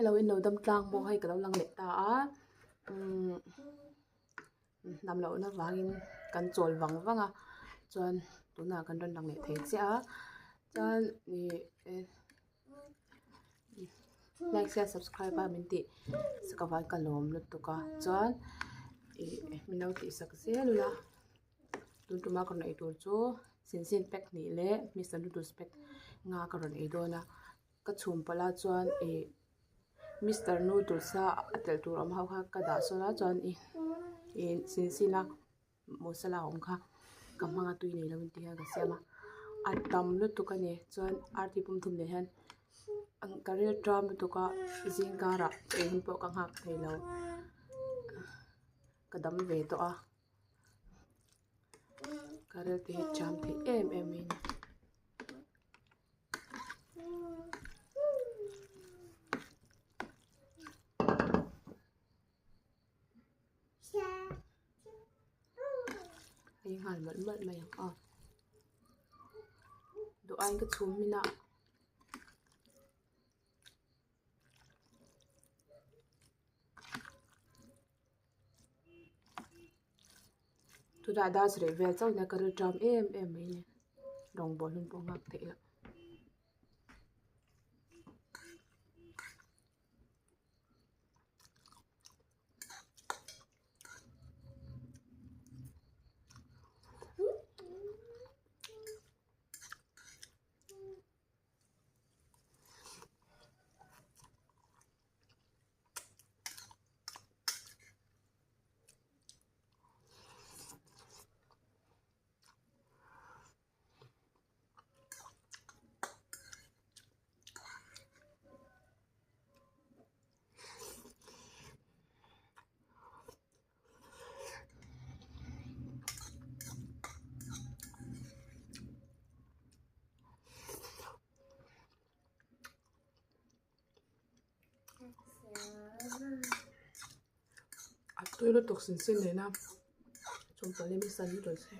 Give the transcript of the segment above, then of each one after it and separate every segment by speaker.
Speaker 1: Hello in lo dam tlang mo hay kalo lang le ta a nam lo na wangin kan chol wanga chuan tuna kan ron lang le thei che a chuan ni like share subscribe a min ti sakawai kalom lut tu ka chuan minau ti sak se lula tun tuma kan ei tur chu sin pek ni le Mr. Noodles pek nga ka ron ei dona ka chhum pala chuan Mr. Noodles a atel tur om hau kha ka da so la chuan sin masala om kha kamanga tui nei lo ti ha ka sema atam lu tu ka ne chuan arti pum thum le han ang career tram tu ka zingara ein po ka ngak thei lo kadam ve to a career ti cham thi em in ai hal mal mai a do ai ka chum mina tu da das re ve chau na career tram em mai ne dong bol hun po ngak thei lo a tôi lo tok sin le na chom pale mi san ni se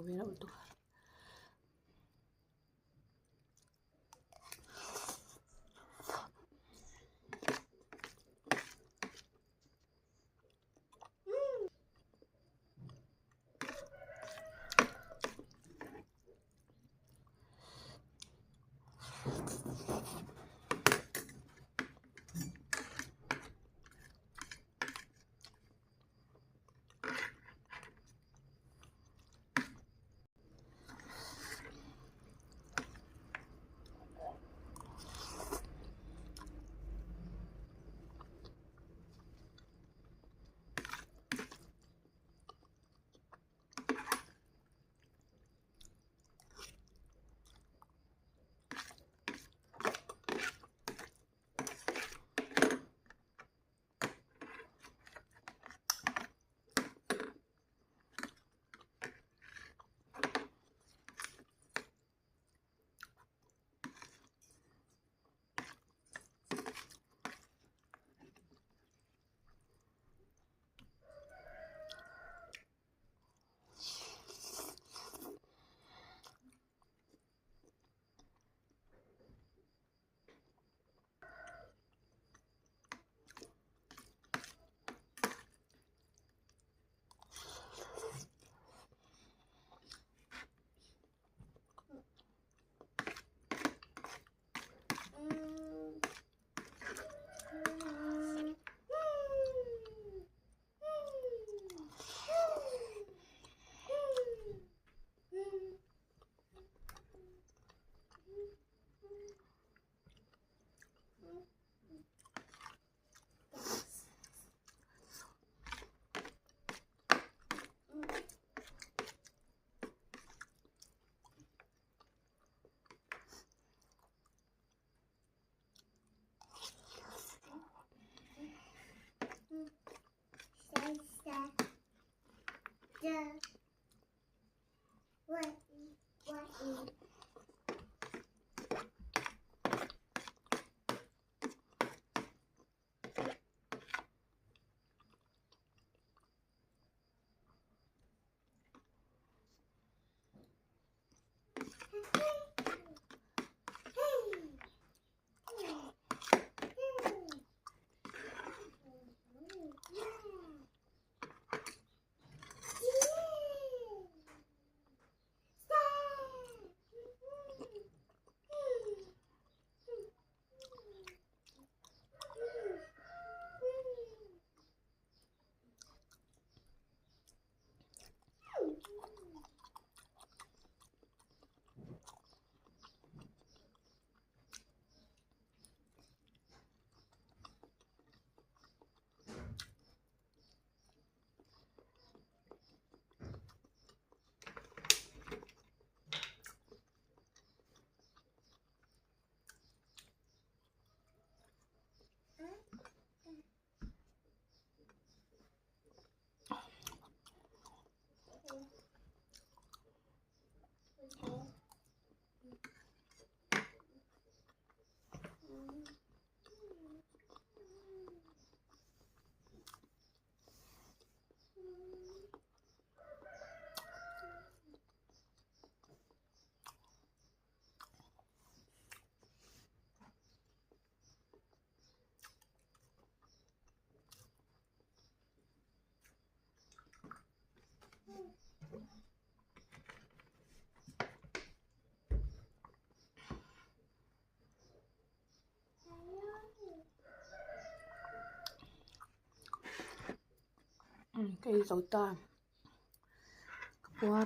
Speaker 1: takbira untuk cái dấu ta quá